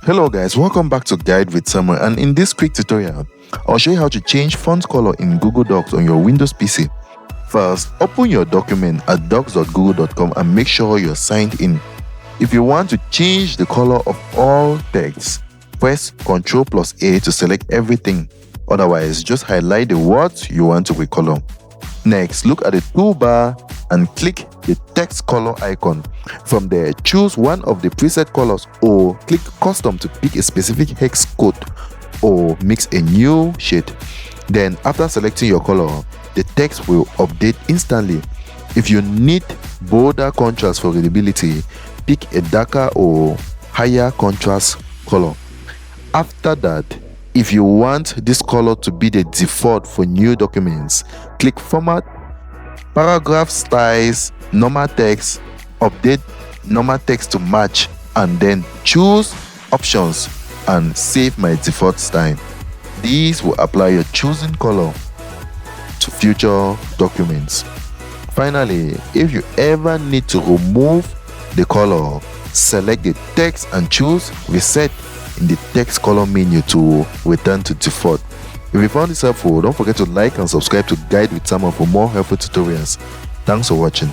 Hello guys, welcome back to Guide with Samuel, and in this quick tutorial, I'll show you how to change font color in Google Docs on your Windows PC. First, open your document at docs.google.com and make sure you're signed in. If you want to change the color of all text, press Ctrl A to select everything. Otherwise, just highlight the words you want to recolor. Next, look at the toolbar and click the text color icon. From there, choose one of the preset colors or click custom to pick a specific hex code or mix a new shade. Then after selecting your color, the text will update instantly. If you need bolder contrast for readability, pick a darker or higher contrast color. After that, if you want this color to be the default for new documents, click Format, Paragraph Styles, Normal Text, update normal text to match, and then choose Options and save my default style. These will apply your chosen color to future documents. Finally, if you ever need to remove the color, select the text and choose Reset in the text color menu to return to default. If you found this helpful, don't forget to like and subscribe to Guide with Samuel for more helpful tutorials. Thanks for watching.